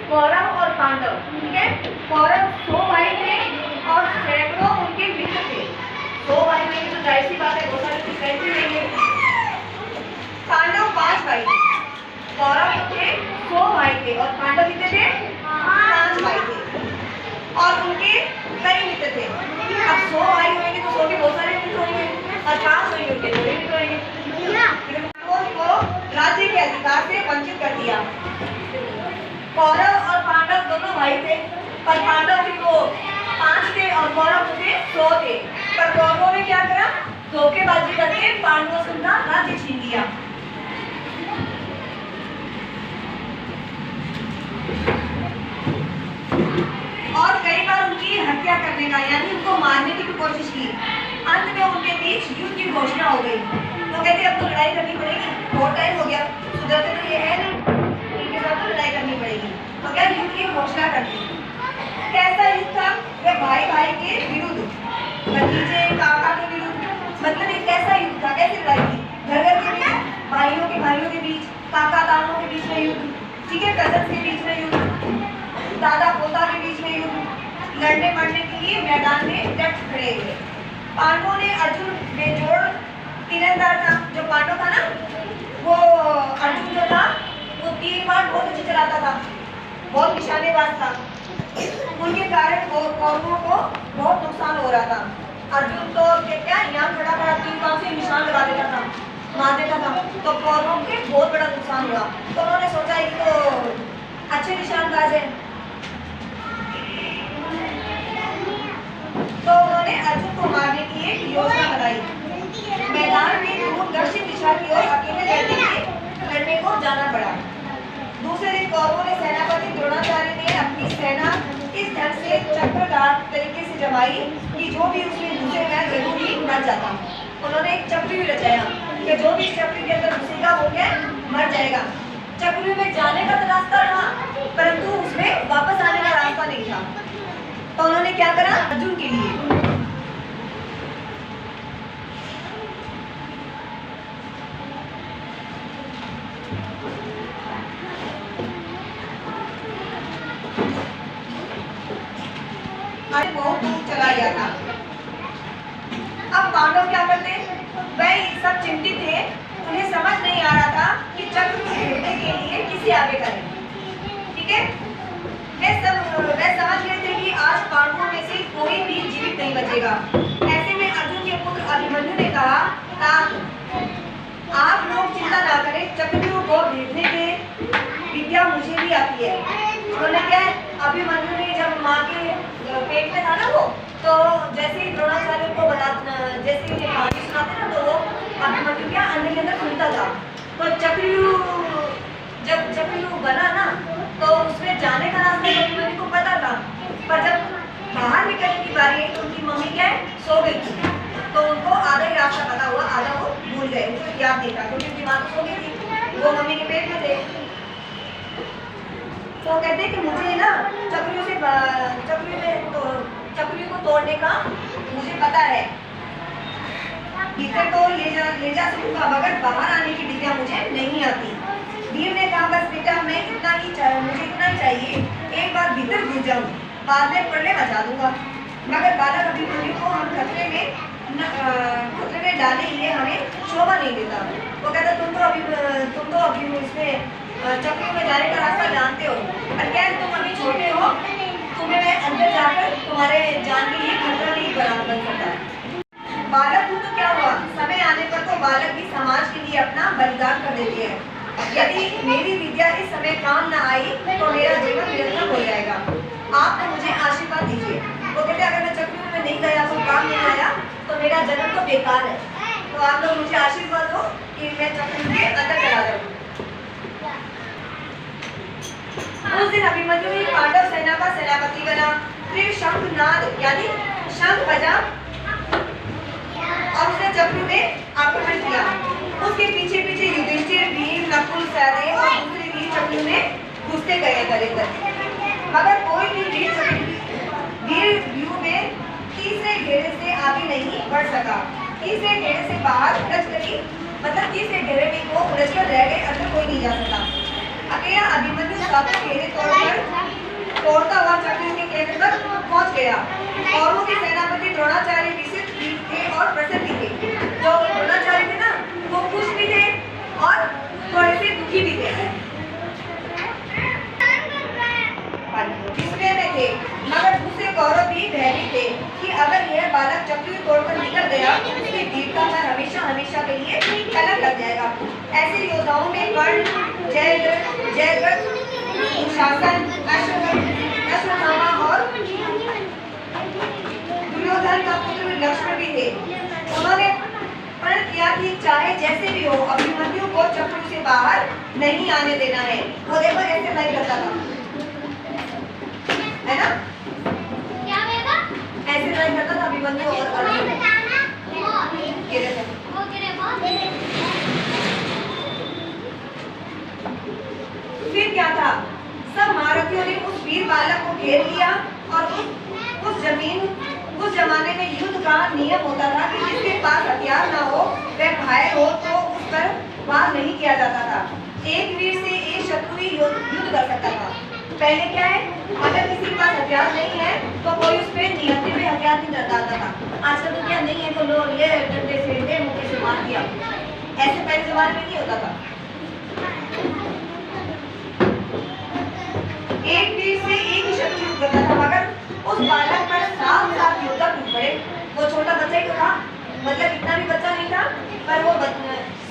कौरव और पांडव, ठीक है। कौरव 100 भाई थे और सैकड़ों उनके मित्र थे। 100 भाई में तो जाहिर सी बात है बहुत सारे कुछ रहते रहेंगे। पांडव 5 भाई थे। कौरव थे 100 भाई थे और पांडव कितने थे? 5 भाई थे और उनके कई मित्र थे। अब 100 भाई होंगे तो 100 के बहुत सारे मित्र होंगे और 5 होंगे उनके थोड़े मित्र होंगे। को राज्य के अधिकार से वंचित कर दिया। कौरव और पांडव दोनों भाई थे, पर पांडव थे वो 5 थे और कौरव थे 100 थे। पर कौरवों ने क्या करा? धोखेबाजी करके पांडवों से उनका राज्य छीन लिया। और कई बार उनकी हत्या करने का यानी उनको मारने की भी कोशिश की। अंत में उनके बीच युद्ध की घोषणा हो गई। तो कहते अब तो लड़ाई करनी पड़ेगी, बहुत टाइम हो गया, सुधरते तो ये है नहीं, इनके साथ तो लड़ाई करनी पड़ेगी। तो क्या युद्ध की घोषणा कर दी। कैसा युद्ध था? ये भाई भाई के विरुद्ध, भतीजे काका के विरुद्ध, मतलब एक कैसा युद्ध था, कैसे लड़ाई थी? घर घर के बीच, भाइयों के बीच, काका ताओं के बीच में युद्ध, ठीक है, कजन के बीच में युद्ध, दादा पोता के बीच में युद्ध, लड़ने मरने के लिए मैदान में डट खड़े हुए। पांडवों ने अर्जुन बेजोड़ तीरंदाज था, जो पांडव था ना, वो अर्जुन जो था वो तीर बाण बहुत अच्छे चलाता था, बहुत निशानेबाज था। उनके कारण कौरवों को बहुत नुकसान हो रहा था। अर्जुन तो क्या यहाँ खड़ा खड़ा तीर बाण से निशान लगा देता था, मार देता था, तो कौरवों के बहुत बड़ा नुकसान हुआ। तो उन्होंने सोचा ये तो अच्छे निशानबाज है, तो उन्होंने अर्जुन को मारने की एक योजना बनाई। मैदान में दूरदर्शी दिशा की ओर अकेले लड़ने को जाना पड़ा। दूसरे दिन कौरवों ने सेनापति द्रोणाचार्य ने अपनी सेना इस ढंग से चक्रवात तरीके से जमाई कि जो भी उसमें घुसेगा जरूर ही मर जाता। उन्होंने एक चक्री रचाया कि जो भी चक्री के अंदर घुसेगा वो क्या मर जाएगा। चक्री में जाने का तो रास्ता था, परंतु उसमें वापस आने का रास्ता नहीं था। तो उन्होंने क्या करा? अर्जुन के लिए बहुत दूर चला गया था। अब पांडव क्या करते? वह सब चिंतित थे, उन्हें समझ नहीं आ रहा था कि चक्र को ढूंढने के लिए किसे आगे करें, ठीक है। वे समझ गए थे कि आज पांडवों में से कोई भी जीवित नहीं बचेगा। ऐसे में अर्जुन के पुत्र अभिमन्यु ने कहा आप लोग चिंता ना करें, चक्रव्यूह को भेजने की विद्या मुझे भी आती है। उन्होंने क्या, अभिमन्यु ने जब माँ के पेट में था ना वो, तो जैसे ही द्रोणाचार्य को जैसे ही कहानी सुनाते ना, तो वो अभिमन्यु क्या अंदर के अंदर सुनता था। तो जब चक्रव्यूह बना ना, तो उसमें जाने का रास्ता अभिमन्यु को पता था, पर जब बाहर निकलने की बारी आई तो उनकी मम्मी क्या है, सो गई थी। तो उनको आधा ही रास्ता पता हुआ, आधा वो भूल गए, उनको याद नहीं था क्योंकि उनकी माँ तो सो गई थी, वो मम्मी के पेट में थे। तो कहते हैं कि मुझे ना चक्रियों को तोड़ने का मुझे पता है, भीतर तो ले जा सकूंगा, मगर बाहर आने की विद्या मुझे नहीं आती। वीर ने कहा बस बेटा मुझे इतना ही चाहिए, एक बार भीतर घुस जाऊं, बाद में प्रलय मचा दूंगा। मगर बालक अभिमन्यु को हम खतरे में डाले ये हमें शोभा नहीं देता। वो कहता तुम तो अभी इसमें चक्री में जाने का रास्ता जानते हो, और क्या तुम अभी छोटे हो, तुम्हें मैं अंदर जाकर तुम्हारे जान के लिए खतरा नहीं बन सकता। बालक हूँ तो क्या हुआ, समय आने पर तो बालक भी समाज के लिए अपना बलिदान कर देते हैं। यदि मेरी विद्या इस समय काम न आई तो मेरा जीवन निरर्थक हो जाएगा। आप मुझे आशीर्वाद दीजिए। वो कहते अगर मैं चक्री में नहीं गया, तो काम नहीं आया, तो मेरा जन्म तो बेकार है। तो आप लोग मुझे आशीर्वाद दो कि मैं चक्री के अंदर चला जाऊँ। उस दिन अभिमन्यु ही पांडव सेना का सेनापति बना। फिर शंखनाद यानी शंख बजा और उसने चक्री में आक्रमण किया। उसके पीछे पीछे युधिष्ठिर, भीम, नकुल, सहदेव और दूसरे वीर चक्री में घुसते गए करे, मगर कोई भी वीर व्यूह में तीसरे घेरे से आगे नहीं बढ़ सका। तीसरे घेरे से बाहर उलझ गई, मतलब तीसरे घेरे में वो उलझ कर रह गए, अंदर कोई नहीं जा सका। अकेला अभिमन्यु सब घेरे तोड़ता हुआ चक्रव्यूह के केंद्र तक पहुंच गया। कौरवों के सेनापति द्रोणाचार्य विसित थे और प्रसन्न थे। जो द्रोणाचार्य थे ना, वो खुश भी थे और थोड़े से दुखी भी थे, विस्मय में थे। मगर दूसरे कौरव भी भयभीत थे कि अगर यह बालक चक्रव्यूह तोड़कर निकल गया तो उसकी वीरता पर हमेशा हमेशा के लिए कलंक लग जाएगा। ऐसे योद्धाओं में कर्ण, जयद्रथ, दुशासन, अश्वत्थामा और दुर्योधन का पुत्र लक्ष्मण भी थे। उन्होंने प्रण किया कि चाहे जैसे भी हो अभिमन्यु को चक्रव्यूह से बाहर नहीं आने देना है। वो देखो ऐसे नहीं करता था, है ना? ऐसे नहीं करता था अभिमन्यु और अर्जुन। ये देखो फिर क्या था, सब महारथियों ने उस वीर बालक को घेर लिया और उस जमाने में युद्ध का नियम होता था कि जिसके पास हथियार ना हो वह घायल हो तो उस पर वार नहीं किया जाता था। एक वीर से एक शत्रु ही युद्ध कर सकता था। पहले क्या है, अगर किसी के पास हथियार नहीं है तो कोई उस पे नियति पे हथियार नहीं डालता था। आजकल तो क्या नहीं है तो लो ये डंडे से ले मुक्के से मार दिया, ऐसे पहले जमाने में नहीं होता था। एक वीर से एक ही शत्रु युद्ध करता था, मगर उस बालक पर 7 योद्धा टूट पड़े। वो छोटा बच्चा ही तो था, मतलब इतना भी बच्चा नहीं था, पर वो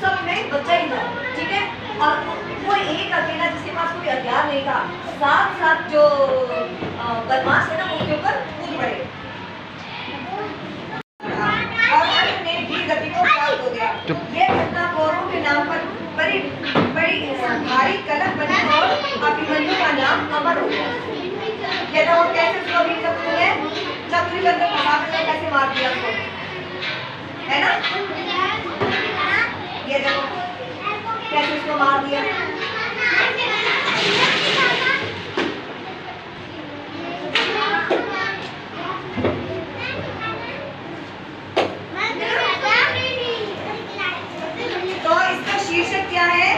सब में बच्चा ही था, ठीक है। और वो एक अकेला जिसके पास कोई हथियार नहीं था, 7 जो बदमाश है ना उसके ऊपर कूद पड़े और अंत में वीर गति को प्राप्त हो गया। ये घटना कौरवों के नाम पर बड़ी भारी कलंक बनी और अभिमन्यु का नाम अमर हो गया। ये तो कैसे उसको वीर शत्रु ने चक्रव्यूह के अंदर फंसा कर कैसे मार दिया उसको, है ना? ये देखो कैसे उसको मार दिया। तो इसका शीर्षक क्या है?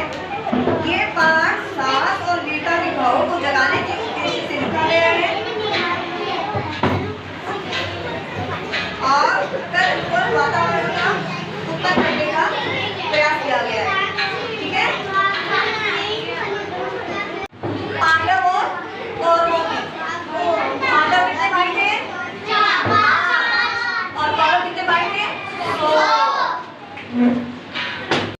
ये पाठ साहस और वीरता के भावों को जगाने के उद्देश्य से लिखा गया है और उत्तर वातावरण का उत्तर करने का प्रयास किया गया है, ठीक है। पांडव और कौरवों की, पांडव कितने भाई थे? 4 और कौरव कितने भाई थे? 100।